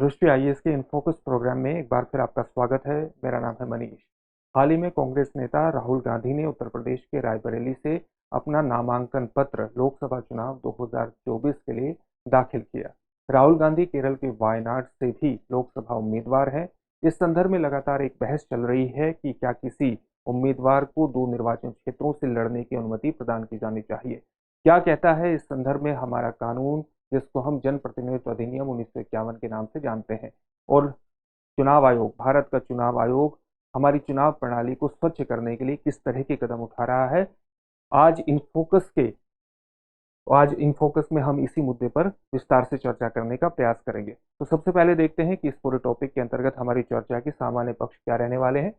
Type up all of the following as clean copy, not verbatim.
दृष्टि आईएएस के InFocus programme में एक बार फिर आपका स्वागत है। मेरा नाम है मनीष। हाल ही में कांग्रेस नेता राहुल गांधी ने उत्तर प्रदेश के रायबरेली से अपना नामांकन पत्र लोकसभा चुनाव 2024 के लिए दाखिल किया। राहुल गांधी केरल के वायनाड से भी लोकसभा उम्मीदवार हैं। इस संदर्भ में लगातार एक बहस चल रही है कि क्या किसी उम्मीदवार को 2 निर्वाचन क्षेत्रों से लड़ने की अनुमति प्रदान की जानी चाहिए। क्या कहता है इस संदर्भ में हमारा कानून, जिसको हम जनप्रतिनिधित्व अधिनियम 1951 के नाम से जानते हैं, और चुनाव आयोग, भारत का चुनाव आयोग हमारी चुनाव प्रणाली को स्वच्छ करने के लिए किस तरह के कदम उठा रहा है। आज इन फोकस में हम इसी मुद्दे पर विस्तार से चर्चा करने का प्रयास करेंगे। तो सबसे पहले देखते हैं कि इस पूरे टॉपिक के अंतर्गत हमारी चर्चा के सामान्य पक्ष क्या रहने वाले हैं।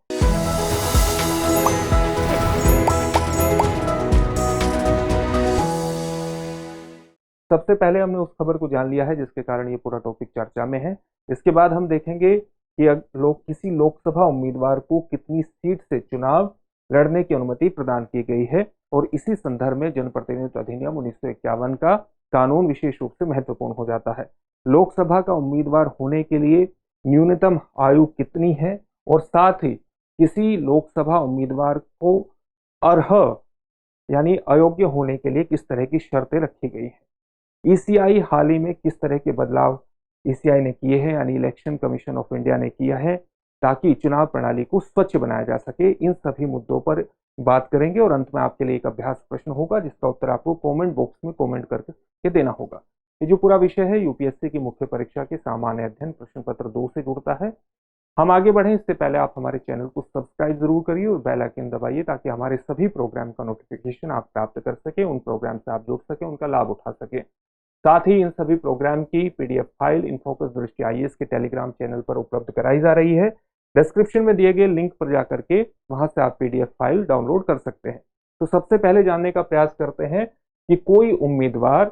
सबसे पहले हमने उस खबर को जान लिया है जिसके कारण ये पूरा टॉपिक चर्चा में है। इसके बाद हम देखेंगे कि किसी लोकसभा उम्मीदवार को कितनी सीट से चुनाव लड़ने की अनुमति प्रदान की गई है, और इसी संदर्भ में जनप्रतिनिधित्व अधिनियम 1951 का कानून विशेष रूप से महत्वपूर्ण हो जाता है। लोकसभा का उम्मीदवार होने के लिए न्यूनतम आयु कितनी है, और साथ ही किसी लोकसभा उम्मीदवार को अर्ह यानी अयोग्य होने के लिए किस तरह की शर्तें रखी गई है। ईसीआई हाल ही में किस तरह के बदलाव ईसीआई ने किए हैं, यानी इलेक्शन कमीशन ऑफ इंडिया ने किया है, ताकि चुनाव प्रणाली को स्वच्छ बनाया जा सके। इन सभी मुद्दों पर बात करेंगे और अंत में आपके लिए एक अभ्यास प्रश्न होगा जिसका उत्तर आपको कमेंट बॉक्स में कमेंट करके देना होगा। ये जो पूरा विषय है यूपीएससी की मुख्य परीक्षा के सामान्य अध्ययन प्रश्न पत्र 2 से जुड़ता है। हम आगे बढ़ें इससे पहले आप हमारे चैनल को सब्सक्राइब जरूर करिए और बेल आइकन दबाइए, ताकि हमारे सभी प्रोग्राम का नोटिफिकेशन आप प्राप्त कर सके, उन प्रोग्राम से आप जुड़ सके, उनका लाभ उठा सके। साथ ही इन सभी प्रोग्राम की पीडीएफ फाइल इनफोकस दृष्टि आईएएस के टेलीग्राम चैनल पर उपलब्ध कराई जा रही है। डिस्क्रिप्शन में दिए गए लिंक पर जाकर के वहां से आप पीडीएफ फाइल डाउनलोड कर सकते हैं। तो सबसे पहले जानने का प्रयास करते हैं कि कोई उम्मीदवार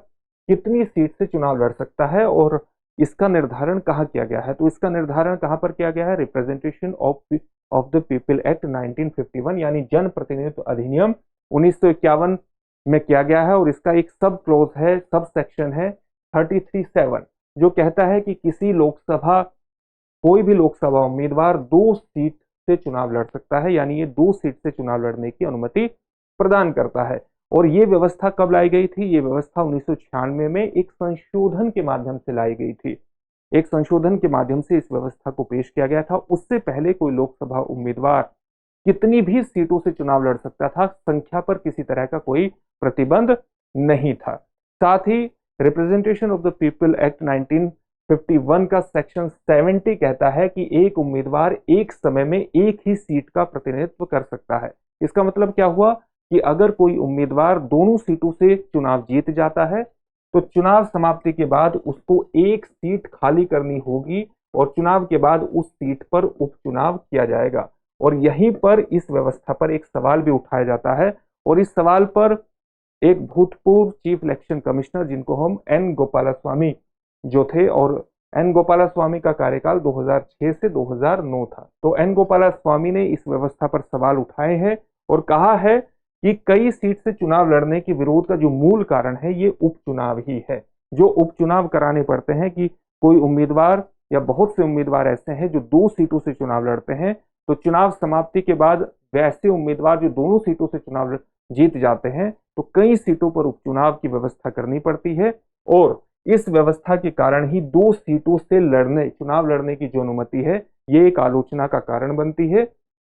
कितनी सीट से चुनाव लड़ सकता है और इसका निर्धारण कहाँ किया गया है। तो इसका निर्धारण कहाँ पर किया गया है? Representation of the people act 1951 यानी जन प्रतिनिधित्व अधिनियम 1951 में किया गया है, और इसका एक सब क्लोज है, सब सेक्शन है 33(7), जो कहता है कि कोई भी लोकसभा उम्मीदवार 2 सीट से चुनाव लड़ सकता है, यानी ये 2 सीट से चुनाव लड़ने की अनुमति प्रदान करता है। और ये व्यवस्था कब लाई गई थी? ये व्यवस्था 1996 में एक संशोधन के माध्यम से लाई गई थी। एक संशोधन के माध्यम से इस व्यवस्था को पेश किया गया था। उससे पहले कोई लोकसभा उम्मीदवार कितनी भी सीटों से चुनाव लड़ सकता था, संख्या पर किसी तरह का कोई प्रतिबंध नहीं था। साथ ही representation of the people act 1951 का सेक्शन 70 कहता है कि एक उम्मीदवार एक समय में एक ही सीट का प्रतिनिधित्व कर सकता है। इसका मतलब क्या हुआ कि अगर कोई उम्मीदवार दोनों सीटों से चुनाव जीत जाता है तो चुनाव समाप्ति के बाद उसको एक सीट खाली करनी होगी, और चुनाव के बाद उस सीट पर उपचुनाव किया जाएगा। और यहीं पर इस व्यवस्था पर एक सवाल भी उठाया जाता है, और इस सवाल पर एक भूतपूर्व चीफ इलेक्शन कमिश्नर, जिनको हम एन गोपालास्वामी जो थे, और एन गोपालास्वामी का कार्यकाल 2006 से 2009 था। तो एन गोपालास्वामी ने इस व्यवस्था पर सवाल उठाए हैं और कहा है कि कई सीट से चुनाव लड़ने के विरोध का जो मूल कारण है ये उपचुनाव ही है। जो उपचुनाव कराने पड़ते हैं कि कोई उम्मीदवार या बहुत से उम्मीदवार ऐसे हैं जो 2 सीटों से चुनाव लड़ते हैं, तो चुनाव समाप्ति के बाद वैसे उम्मीदवार जो दोनों सीटों से चुनाव जीत जाते हैं तो कई सीटों पर उपचुनाव की व्यवस्था करनी पड़ती है, और इस व्यवस्था के कारण ही 2 सीटों से चुनाव लड़ने की जो अनुमति है ये एक आलोचना का कारण बनती है।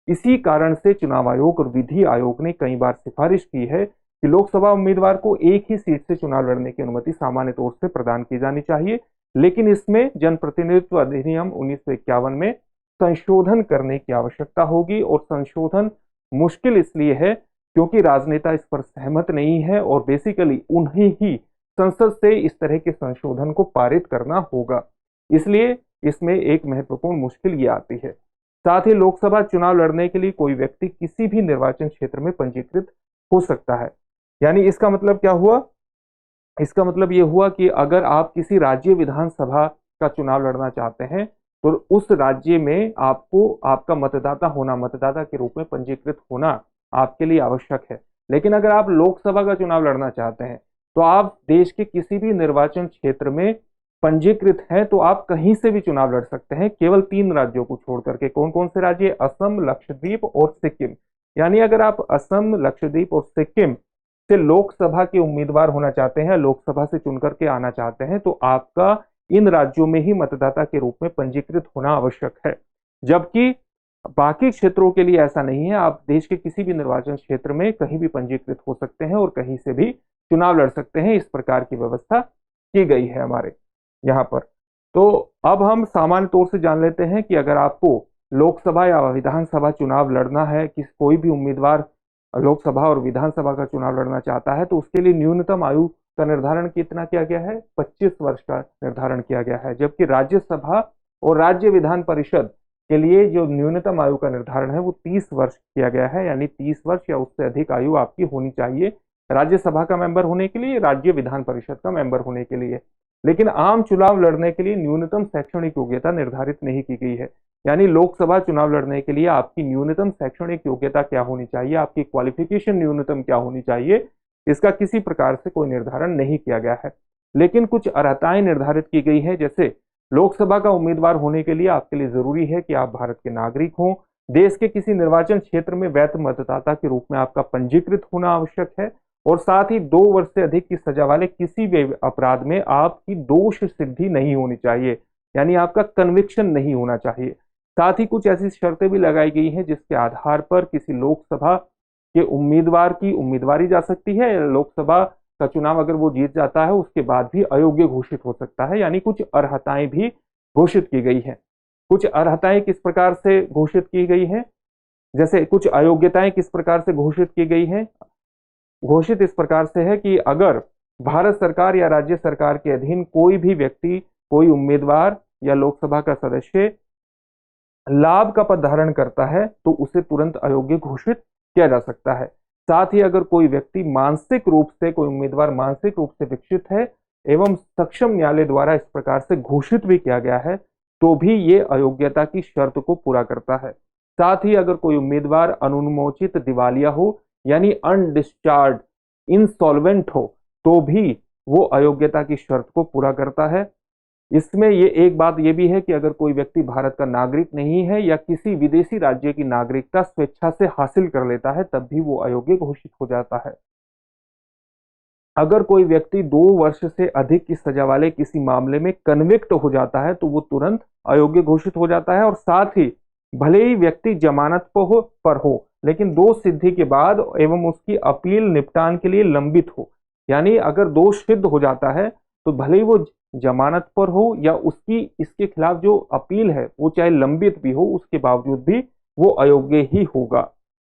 इसी कारण से चुनाव आयोग और विधि आयोग ने कई बार सिफारिश की है कि लोकसभा उम्मीदवार को एक ही सीट से चुनाव लड़ने की अनुमति सामान्य तौर से प्रदान की जानी चाहिए, लेकिन इसमें जनप्रतिनिधित्व अधिनियम 1951 में संशोधन करने की आवश्यकता होगी। और संशोधन मुश्किल इसलिए है क्योंकि राजनेता इस पर सहमत नहीं है, और बेसिकली उन्हें ही संसद से इस तरह के संशोधन को पारित करना होगा। इसलिए इसमें एक महत्वपूर्ण मुश्किल ये आती है। साथ ही लोकसभा चुनाव लड़ने के लिए कोई व्यक्ति किसी भी निर्वाचन क्षेत्र में पंजीकृत हो सकता है। यानी इसका मतलब क्या हुआ? इसका मतलब ये हुआ कि अगर आप किसी राज्य विधानसभा का चुनाव लड़ना चाहते हैं तो उस राज्य में आपको आपका मतदाता के रूप में पंजीकृत होना आपके लिए आवश्यक है। लेकिन अगर आप लोकसभा का चुनाव लड़ना चाहते हैं तो आप देश के किसी भी निर्वाचन क्षेत्र में पंजीकृत हैं तो आप कहीं से भी चुनाव लड़ सकते हैं, केवल 3 राज्यों को छोड़ करके। कौन कौन से राज्य? असम, लक्षद्वीप और सिक्किम। यानी अगर आप असम, लक्षद्वीप और सिक्किम से लोकसभा के उम्मीदवार होना चाहते हैं, लोकसभा से चुन करके आना चाहते हैं, तो आपका इन राज्यों में ही मतदाता के रूप में पंजीकृत होना आवश्यक है। जबकि बाकी क्षेत्रों के लिए ऐसा नहीं है, आप देश के किसी भी निर्वाचन क्षेत्र में कहीं भी पंजीकृत हो सकते हैं और कहीं से भी चुनाव लड़ सकते हैं। इस प्रकार की व्यवस्था की गई है हमारे यहाँ पर। तो अब हम सामान्य तौर से जान लेते हैं कि अगर आपको लोकसभा या विधानसभा चुनाव लड़ना है, कि कोई भी उम्मीदवार लोकसभा और विधानसभा का चुनाव लड़ना चाहता है, तो उसके लिए न्यूनतम आयु का निर्धारण कितना किया गया है? 25 वर्ष का निर्धारण किया गया है। जबकि राज्यसभा और राज्य विधान परिषद के लिए जो न्यूनतम आयु का निर्धारण है वो 30 वर्ष किया गया है। यानी 30 वर्ष या उससे अधिक आयु आपकी होनी चाहिए राज्यसभा का मेंबर होने के लिए, राज्य विधान परिषद का मेंबर होने के लिए। लेकिन आम चुनाव लड़ने के लिए न्यूनतम शैक्षणिक योग्यता निर्धारित नहीं की गई है। यानी लोकसभा चुनाव लड़ने के लिए आपकी न्यूनतम शैक्षणिक योग्यता क्या होनी चाहिए, आपकी क्वालिफिकेशन न्यूनतम क्या होनी चाहिए, इसका किसी प्रकार से कोई निर्धारण नहीं किया गया है। लेकिन कुछ अर्हताएं निर्धारित की गई है। जैसे लोकसभा का उम्मीदवार होने के लिए आपके लिए जरूरी है कि आप भारत के नागरिक हों, देश के किसी निर्वाचन क्षेत्र में वैध मतदाता के रूप में आपका पंजीकृत होना आवश्यक है, और साथ ही 2 वर्ष से अधिक की सजा वाले किसी भी अपराध में आपकी दोष सिद्धि नहीं होनी चाहिए, यानी आपका कन्विक्शन नहीं होना चाहिए। साथ ही कुछ ऐसी शर्तें भी लगाई गई हैं जिसके आधार पर किसी लोकसभा के उम्मीदवार की उम्मीदवारी जा सकती है। लोकसभा का चुनाव अगर वो जीत जाता है उसके बाद भी अयोग्य घोषित हो सकता है। यानी कुछ अर्हताएं भी घोषित की गई हैं। कुछ अर्हताएं किस प्रकार से घोषित की गई हैं, जैसे कुछ अयोग्यताएं किस प्रकार से घोषित की गई हैं? घोषित इस प्रकार से है कि अगर भारत सरकार या राज्य सरकार के अधीन कोई भी व्यक्ति, कोई उम्मीदवार या लोकसभा का सदस्य लाभ का पद धारण करता है तो उसे तुरंत अयोग्य घोषित किया जा सकता है। साथ ही अगर कोई व्यक्ति मानसिक रूप से, कोई उम्मीदवार मानसिक रूप से विकसित है एवं सक्षम न्यायालय द्वारा इस प्रकार से घोषित भी किया गया है तो भी ये अयोग्यता की शर्त को पूरा करता है। साथ ही अगर कोई उम्मीदवार अनुन्मोचित दिवालिया हो, यानी अनडिस्चार्ज इंसॉल्वेंट हो, तो भी वो अयोग्यता की शर्त को पूरा करता है। इसमें ये एक बात ये भी है कि अगर कोई व्यक्ति भारत का नागरिक नहीं है या किसी विदेशी राज्य की नागरिकता स्वेच्छा से हासिल कर लेता है तब भी वो अयोग्य घोषित हो जाता है। अगर कोई व्यक्ति 2 वर्ष से अधिक की सजा वाले किसी मामले में कन्विक्ट हो जाता है तो वो तुरंत अयोग्य घोषित हो जाता है। और साथ ही भले ही व्यक्ति जमानत पर हो लेकिन दोष सिद्धि के बाद एवं उसकी अपील निपटान के लिए लंबित हो, यानी अगर दोष सिद्ध हो जाता है तो भले ही वो जमानत पर हो या उसकी इसके खिलाफ जो अपील है वो चाहे लंबित भी हो, उसके बावजूद भी वो अयोग्य ही होगा।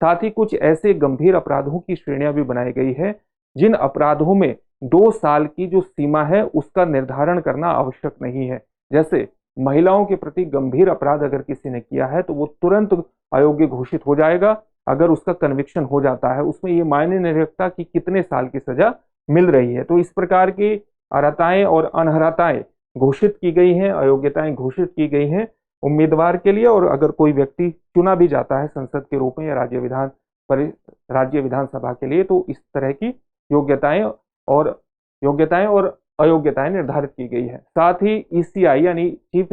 साथ ही कुछ ऐसे गंभीर अपराधों की श्रेणियां भी बनाई गई है जिन अपराधों में 2 साल की जो सीमा है उसका निर्धारण करना आवश्यक नहीं है। जैसे महिलाओं के प्रति गंभीर अपराध अगर किसी ने किया है तो वो तुरंत अयोग्य घोषित हो जाएगा अगर उसका कन्विक्शन हो जाता है। उसमें ये मायने नहीं रखता कि कितने साल की सजा मिल रही है। तो इस प्रकार की अर्हताएं और अनर्हताएं घोषित की गई हैं, अयोग्यताएं घोषित की गई हैं उम्मीदवार के लिए। और अगर कोई व्यक्ति चुना भी जाता है संसद के रूप में या राज्य विधानसभा के लिए तो इस तरह की योग्यताएं और अयोग्यताएं निर्धारित की गई है। साथ ही ईसीआई यानी chief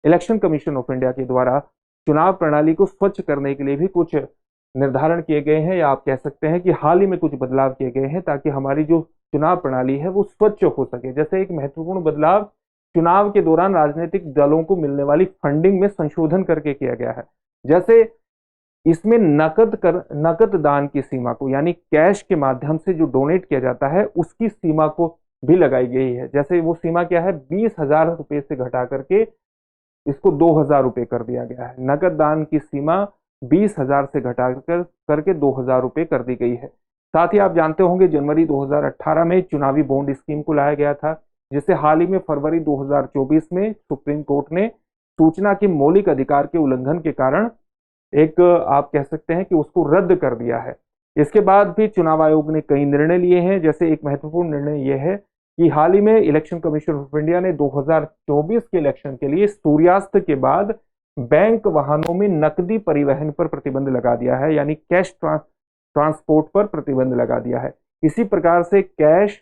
election commission of India के द्वारा चुनाव प्रणाली को स्वच्छ करने के लिए भी कुछ निर्धारण किए गए हैं, या आप कह सकते हैं कि हाल ही में कुछ बदलाव किए गए हैं ताकि हमारी जो चुनाव प्रणाली है वो स्वच्छ हो सके। जैसे एक महत्वपूर्ण बदलाव चुनाव के दौरान राजनीतिक दलों को मिलने वाली फंडिंग में संशोधन करके किया गया है। जैसे इसमें नकद दान की सीमा को, यानी कैश के माध्यम से जो डोनेट किया जाता है उसकी सीमा को भी लगाई गई है। जैसे वो सीमा क्या है, 20,000 रुपए से घटा करके इसको 2,000 रुपए कर दिया गया है। नकद दान की सीमा 20,000 से घटा करके 2,000 रुपए कर दी गई है। साथ ही आप जानते होंगे जनवरी 2018 में चुनावी बॉन्ड स्कीम को लाया गया था, जिसे हाल ही में फरवरी 2024 में सुप्रीम कोर्ट ने सूचना के मौलिक अधिकार के उल्लंघन के कारण एक आप कह सकते हैं कि उसको रद्द कर दिया है। इसके बाद भी चुनाव आयोग ने कई निर्णय लिए हैं। जैसे एक महत्वपूर्ण निर्णय यह है कि हाल ही में इलेक्शन कमीशन ऑफ इंडिया ने 2024 के इलेक्शन के लिए सूर्यास्त के बाद बैंक वाहनों में नकदी परिवहन पर प्रतिबंध लगा दिया है, यानी कैश ट्रांसपोर्ट पर प्रतिबंध लगा दिया है। इसी प्रकार से कैश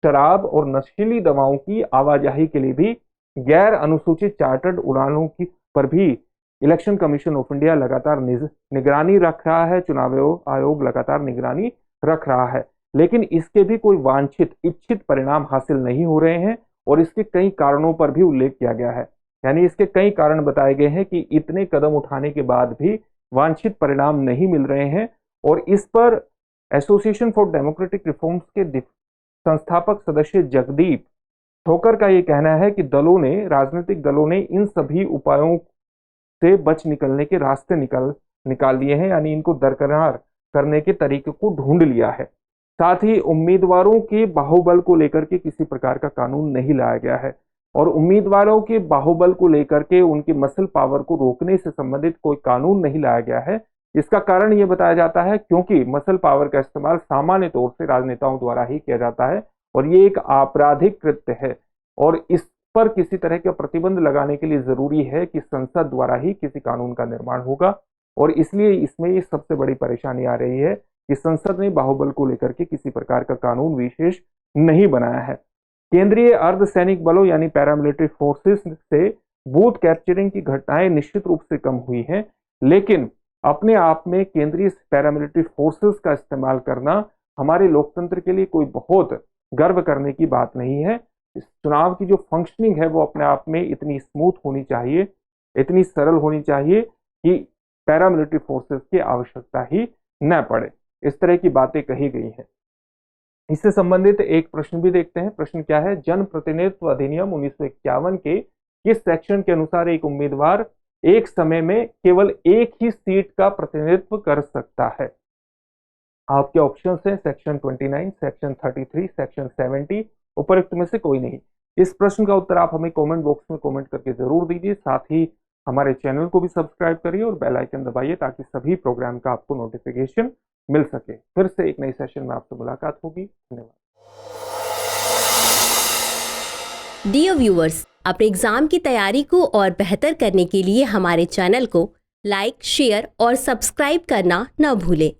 शराब और नशीली दवाओं की आवाजाही के लिए भी गैर अनुसूचित चार्टर्ड उड़ानों की पर भी इलेक्शन कमीशन ऑफ इंडिया लगातार निगरानी रख रहा है, चुनाव आयोग लगातार निगरानी रख रहा है, लेकिन इसके भी कोई वांछित इच्छित परिणाम हासिल नहीं हो रहे हैं और इसके कई कारणों पर भी उल्लेख किया गया है। यानी इसके कई कारण बताए गए हैं कि इतने कदम उठाने के बाद भी वांछित परिणाम नहीं मिल रहे हैं और इस पर एसोसिएशन फॉर डेमोक्रेटिक रिफॉर्म्स के संस्थापक सदस्य जगदीप ठोकर का ये कहना है कि राजनीतिक दलों ने इन सभी उपायों से बच निकलने के रास्ते निकाल लिए हैं, यानी इनको दरकिनार करने के तरीके को ढूंढ लिया है। साथ ही उम्मीदवारों के बाहुबल को लेकर के किसी प्रकार का कानून नहीं लाया गया है और उम्मीदवारों के बाहुबल को लेकर के उनकी मसल पावर को रोकने से संबंधित कोई कानून नहीं लाया गया है। इसका कारण यह बताया जाता है क्योंकि मसल पावर का इस्तेमाल सामान्य तौर से राजनेताओं द्वारा ही किया जाता है और ये एक आपराधिक कृत्य है और इस पर किसी तरह का प्रतिबंध लगाने के लिए जरूरी है कि संसद द्वारा ही किसी कानून का निर्माण होगा और इसलिए इसमें ये सबसे बड़ी परेशानी आ रही है कि संसद ने बाहुबल को लेकर के किसी प्रकार का कानून विशेष नहीं बनाया है। केंद्रीय अर्धसैनिक बलों यानी पैरामिलिट्री फोर्सेस से बूथ कैप्चरिंग की घटनाएं निश्चित रूप से कम हुई हैं, लेकिन अपने आप में केंद्रीय पैरामिलिट्री फोर्सेस का इस्तेमाल करना हमारे लोकतंत्र के लिए कोई बहुत गर्व करने की बात नहीं है। इस चुनाव की जो फंक्शनिंग है वो अपने आप में इतनी स्मूथ होनी चाहिए, इतनी सरल होनी चाहिए कि पैरामिलिट्री फोर्सेस की आवश्यकता ही न पड़े। इस तरह की बातें कही गई हैं। इससे संबंधित एक प्रश्न भी देखते हैं। प्रश्न क्या है? जन प्रतिनिधित्व अधिनियम 1951 के किस सेक्शन के अनुसार एक उम्मीदवार एक समय में केवल एक ही सीट का प्रतिनिधित्व कर सकता है? आपके ऑप्शन हैं सेक्शन 29, सेक्शन 33, सेक्शन 70, उपरोक्त में से कोई नहीं। इस प्रश्न का उत्तर आप हमें कमेंट बॉक्स में कमेंट करके जरूर दीजिए। साथ ही हमारे चैनल को भी सब्सक्राइब करिए और बेल आइकन दबाइए ताकि सभी प्रोग्राम का आपको नोटिफिकेशन मिल सके। फिर से एक नई सेशन में आपसे मुलाकात होगी। धन्यवाद। डियर व्यूअर्स, अपने एग्जाम की तैयारी को और बेहतर करने के लिए हमारे चैनल को लाइक, शेयर और सब्सक्राइब करना न भूलें।